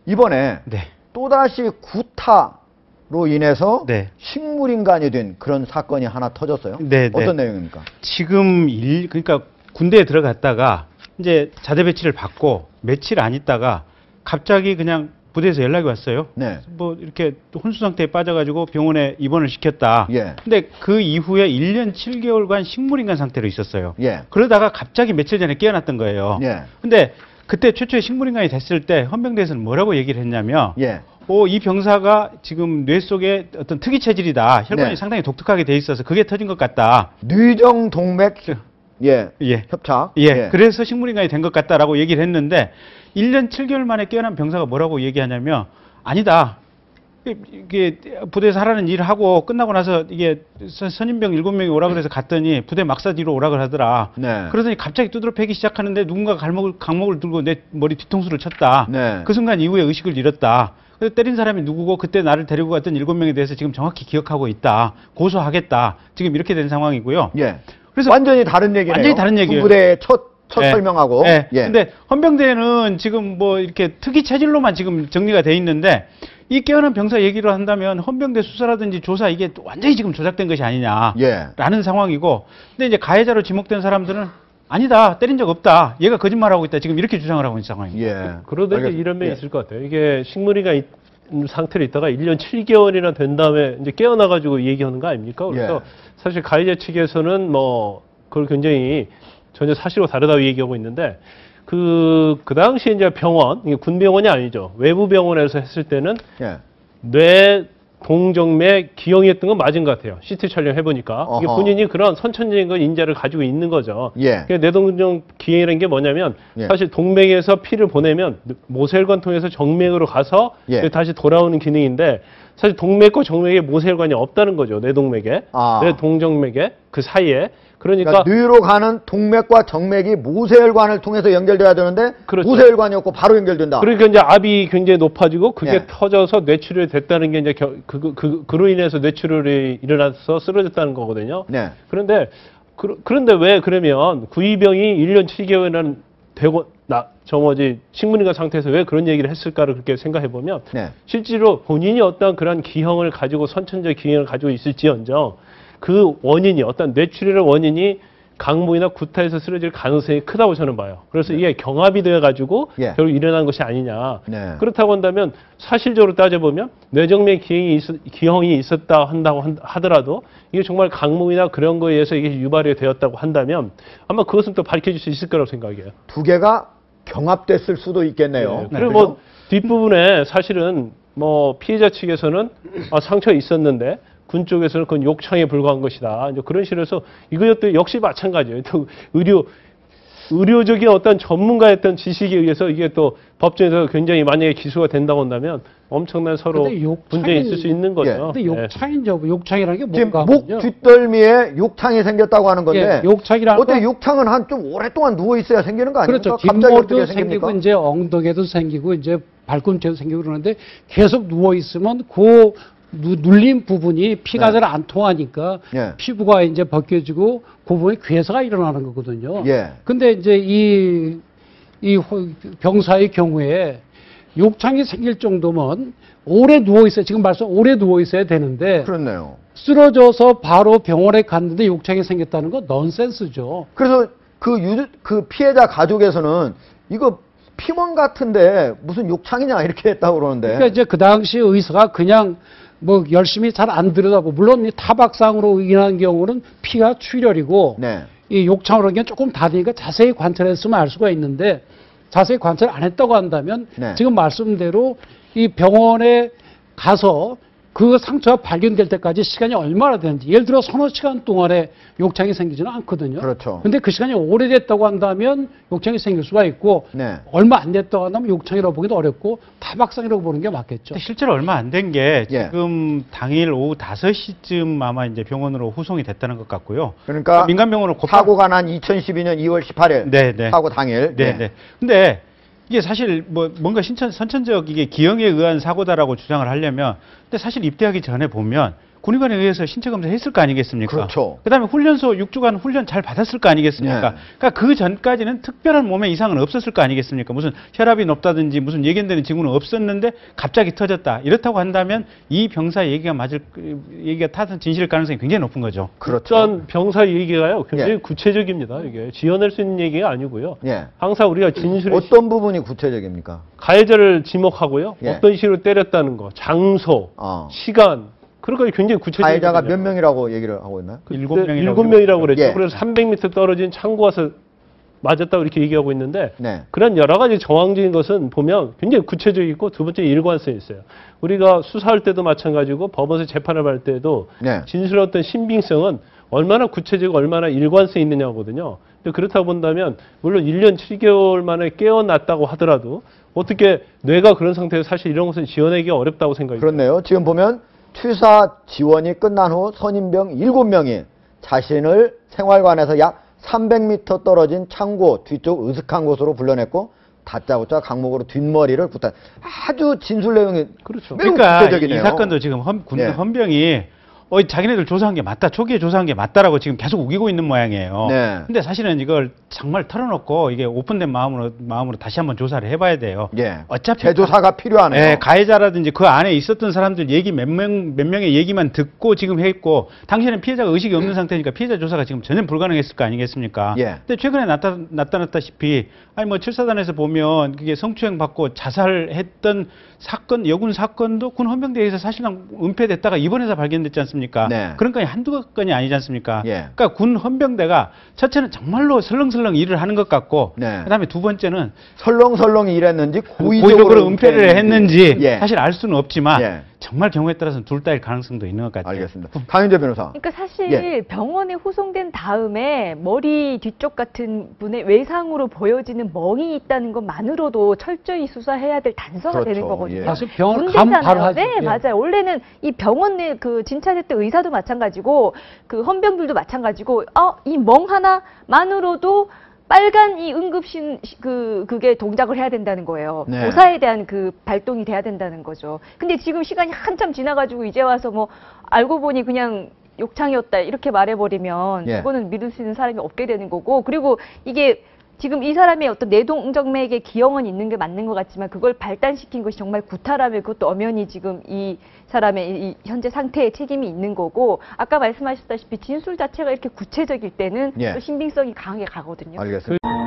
이번에 네. 또다시 구타로 인해서 네. 식물인간이 된 그런 사건이 하나 터졌어요. 네, 어떤 네. 내용입니까? 지금 그러니까 군대에 들어갔다가 이제 자대 배치를 받고 며칠 안 있다가 갑자기 그냥 부대에서 연락이 왔어요. 네. 뭐 이렇게 혼수 상태에 빠져가지고 병원에 입원을 시켰다. 예. 근데 그 이후에 1년 7개월간 식물인간 상태로 있었어요. 예. 그러다가 갑자기 며칠 전에 깨어났던 거예요. 예. 근데 그때 최초의 식물인간이 됐을 때 헌병대에서는 뭐라고 얘기를 했냐면 예. 이 병사가 지금 뇌 속에 어떤 특이 체질이다. 혈관이 네. 상당히 독특하게 돼 있어서 그게 터진 것 같다. 뇌정동맥 협착. 예. 그래서 식물인간이 된 것 같다라고 얘기를 했는데 1년 7개월 만에 깨어난 병사가 뭐라고 얘기하냐면 아니다. 이게 부대에서 하라는 일을 하고 끝나고 나서 이게 선임병 7명이 오라 그래서 갔더니 부대 막사지로 오라 그러더라. 네. 그러더니 갑자기 두드러 패기 시작하는데 누군가가 강목을 들고 내 머리 뒤통수를 쳤다. 네. 그 순간 이후에 의식을 잃었다. 그래서 때린 사람이 누구고 그때 나를 데리고 갔던 7명에 대해서 지금 정확히 기억하고 있다. 고소하겠다. 지금 이렇게 된 상황이고요. 예. 그래서 완전히 다른 얘기네요. 완전히 다른 얘기예요. 군부대의 첫 예. 설명하고. 예. 예. 근데 헌병대는 지금 뭐 이렇게 특이 체질로만 지금 정리가 돼 있는데 이 깨어난 병사 얘기를 한다면 헌병대 수사라든지 조사 이게 완전히 지금 조작된 것이 아니냐라는 예. 상황이고, 근데 이제 가해자로 지목된 사람들은 아니다, 때린 적 없다, 얘가 거짓말하고 있다, 지금 이렇게 주장을 하고 있는 상황입니다. 예. 그러다 이제 이런 면이 있을 것 같아요. 이게 식물인간 상태로 있다가 1년 7개월이나 된 다음에 이제 깨어나가지고 얘기하는 거 아닙니까? 그래서 사실 가해자 측에서는 뭐 그걸 굉장히 전혀 사실과 다르다고 얘기하고 있는데 그 당시에 이제 병원, 이게 군병원이 아니죠. 외부 병원에서 했을 때는 뇌 동정맥 기형이었던 건 맞은 것 같아요. CT 촬영해보니까. 이게 본인이 그런 선천적인 건 인자를 가지고 있는 거죠. 뇌동정 기형이라는 게 뭐냐면 사실 동맥에서 피를 보내면 모세혈관 통해서 정맥으로 가서 다시 돌아오는 기능인데 사실 동맥과 정맥에 모세혈관이 없다는 거죠. 뇌동맥에. 뇌동정맥에 그 사이에. 그러니까 뇌로 가는 동맥과 정맥이 모세혈관을 통해서 연결돼야 되는데 모세혈관이 없고 바로 연결된다. 그러니까 이제 압이 굉장히 높아지고 그게 터져서 뇌출혈이 됐다는 게 이제 그로 인해서 뇌출혈이 일어나서 쓰러졌다는 거거든요. 그런데 왜 그러면 구이병이 1년 7개월이나 되고 식물인간 상태에서 왜 그런 얘기를 했을까를 그렇게 생각해 보면 실제로 본인이 어떤 그런 기형을 가지고 선천적 기형을 가지고 있을지언정 그 원인이 어떤 뇌출혈의 원인이 강모나 구타에서 쓰러질 가능성이 크다고 저는 봐요. 그래서 이게 경합이 되어가지고 결국 일어난 것이 아니냐. 그렇다고 한다면 사실적으로 따져보면 뇌정맥 기형이 있었다 한다고 하더라도 이게 정말 강모나 그런 거에 의해서 이게 유발이 되었다고 한다면 아마 그것은 또 밝혀질 수 있을 거라고 생각해요. 두 개가 경합됐을 수도 있겠네요. 그리고 뭐 뒷부분에 사실은 뭐 피해자 측에서는 상처가 있었는데 군 쪽에서는 그건 욕창에 불과한 것이다. 이제 그런 식으로 해서 이것도 역시 마찬가지예요. 또 의료적인 어떤 전문가였던 지식에 의해서 이게 또 법정에서 굉장히 만약에 기소가 된다고 한다면 엄청난 서로 분쟁이 있을 수 있는 거죠. 근데 욕창이죠. 욕창이라는 게 뭔가 목 뒷덜미에 욕창이 생겼다고 하는 건데 욕창이라는 어때 욕창은 한 좀 오랫동안 누워 있어야 생기는 거 아닙니까? 그렇죠. 뒷머리도 생기고 이제 엉덩이도 생기고 이제 발꿈치도 생기고 그러는데 계속 누워 있으면 그 눌린 부분이 피가 잘 안 통하니까 피부가 이제 벗겨지고 그 부분에 괴사가 일어나는 거거든요. 근데 이제 이 병사의 경우에 욕창이 생길 정도면 오래 누워 있어야, 지금 말씀 오래 누워 있어야 되는데 그렇네요. 쓰러져서 바로 병원에 갔는데 욕창이 생겼다는 건 넌센스죠. 그래서 그 피해자 가족에서는 이거 피멍 같은데 무슨 욕창이냐 이렇게 했다고 그러는데. 그러니까 이제 그 당시 의사가 그냥 뭐 열심히 잘 안 들여다보고, 물론 이 타박상으로 인한 경우는 피가 출혈이고 이 욕창으로 한 게 조금 다르니까 자세히 관찰했으면 알 수가 있는데 자세히 관찰 안 했다고 한다면 지금 말씀대로 이 병원에 가서 그 상처가 발견될 때까지 시간이 얼마나 되는지, 예를 들어 서너 시간 동안에 욕창이 생기지는 않거든요. 근데 그 시간이 오래됐다고 한다면 욕창이 생길 수가 있고 얼마 안 됐다고 한다면 욕창이라고 보기도 어렵고 타박상이라고 보는 게 맞겠죠. 실제로 얼마 안 된 게 지금 당일 오후 5시쯤 아마 이제 병원으로 후송이 됐다는 것 같고요. 그러니까 민간병원으로 사고가 난 2012년 2월 18일 사고 당일. 근데 이게 사실 뭔가 선천적 이게 기형에 의한 사고다라고 주장을 하려면, 근데 사실 입대하기 전에 보면 군의관에 의해서 신체 검사했을 거 아니겠습니까? 그렇죠. 그다음에 훈련소 6주간 훈련 잘 받았을 거 아니겠습니까? 네. 그러니까 그 전까지는 특별한 몸에 이상은 없었을 거 아니겠습니까? 무슨 혈압이 높다든지 무슨 예견되는 징후는 없었는데 갑자기 터졌다. 이렇다고 한다면 이 병사 얘기가 타선 진실일 가능성이 굉장히 높은 거죠. 그렇죠. 어떤 병사 얘기가요 굉장히 예. 구체적입니다. 이게 지어낼 수 있는 얘기가 아니고요. 예. 항상 우리가 진술의 어떤 부분이 구체적입니까? 가해자를 지목하고요. 예. 어떤 식으로 때렸다는 거, 장소, 시간 그런 거 굉장히 구체적이거든요. 가해자가 몇 명이라고 얘기를 하고 있나요? 7명이라고 그랬죠. 예. 그래서 300m 떨어진 창고 와서 맞았다고 이렇게 얘기하고 있는데 네. 그런 여러 가지 정황적인 것은 보면 굉장히 구체적이고 두 번째 일관성이 있어요. 우리가 수사할 때도 마찬가지고 법원에서 재판을 받을 때도 네. 진술의 어떤 신빙성은 얼마나 구체적이고 얼마나 일관성이 있느냐거든요. 근데 그렇다고 본다면 물론 1년 7개월 만에 깨어났다고 하더라도 어떻게 뇌가 그런 상태에서 사실 이런 것은 지어내기가 어렵다고 생각이 들어요. 그렇네요. 지금 보면 취사 지원이 끝난 후 선임병 7명이 자신을 생활관에서 약 300m 떨어진 창고 뒤쪽 으슥한 곳으로 불러냈고 다짜고짜 강목으로 뒷머리를 굽다. 아주 진술 내용이 그렇죠. 매우 그러니까 구체적이네요. 이 사건도 지금 군 예. 헌병이 자기네들 조사한 게 맞다, 초기에 조사한 게 맞다라고 지금 계속 우기고 있는 모양이에요. 네. 근데 사실은 이걸 정말 털어놓고 이게 오픈된 마음으로 다시 한번 조사를 해봐야 돼요. 예. 어차피 재조사가 필요하네요. 예, 가해자라든지 그 안에 있었던 사람들 얘기 몇 명의 얘기만 듣고 지금 했고, 당시에는 피해자가 의식이 없는 상태니까 피해자 조사가 지금 전혀 불가능했을 거 아니겠습니까? 예. 근데 최근에 나타났다시피, 아니 뭐 7사단에서 보면 그게 성추행 받고 자살했던 사건, 여군 사건도 군 헌병대에서 사실상 은폐됐다가 입원해서 발견됐지 않습니까? 네. 그런 건이 한두 건이 아니지 않습니까? 예. 그러니까 군 헌병대가 첫째는 정말로 설렁설렁 일을 하는 것 같고, 네. 그다음에 두 번째는 설렁설렁 일했는지 고의적으로 은폐를 했는지 예. 사실 알 수는 없지만 예. 정말 경우에 따라서는 둘 다일 가능성도 있는 것 같아요. 알겠습니다. 강윤재 변호사. 그러니까 사실 예. 병원에 후송된 다음에 머리 뒤쪽 같은 분의 외상으로 보여지는 멍이 있다는 것만으로도 철저히 수사해야 될 단서가 그렇죠. 되는 거거든요. 예. 사실 병원 가면 문제잖아요. 바로 하죠. 네, 예. 맞아요. 원래는 이 병원 내 그 진찰했던 의사도 마찬가지고 그 헌병들도 마찬가지고 이 멍 하나만으로도 빨간 이 응급실 그게 동작을 해야 된다는 거예요. 네. 조사에 대한 그 발동이 돼야 된다는 거죠. 근데 지금 시간이 한참 지나가지고 이제 와서 뭐 알고 보니 그냥 욕창이었다 이렇게 말해버리면 예. 그거는 믿을 수 있는 사람이 없게 되는 거고, 그리고 이게 지금 이 사람의 어떤 뇌동정맥의 기형은 있는 게 맞는 것 같지만 그걸 발단시킨 것이 정말 구타라면 그것도 엄연히 지금 이 사람의 이 현재 상태에 책임이 있는 거고, 아까 말씀하셨다시피 진술 자체가 이렇게 구체적일 때는 예. 또 신빙성이 강하게 가거든요. 알겠습니다.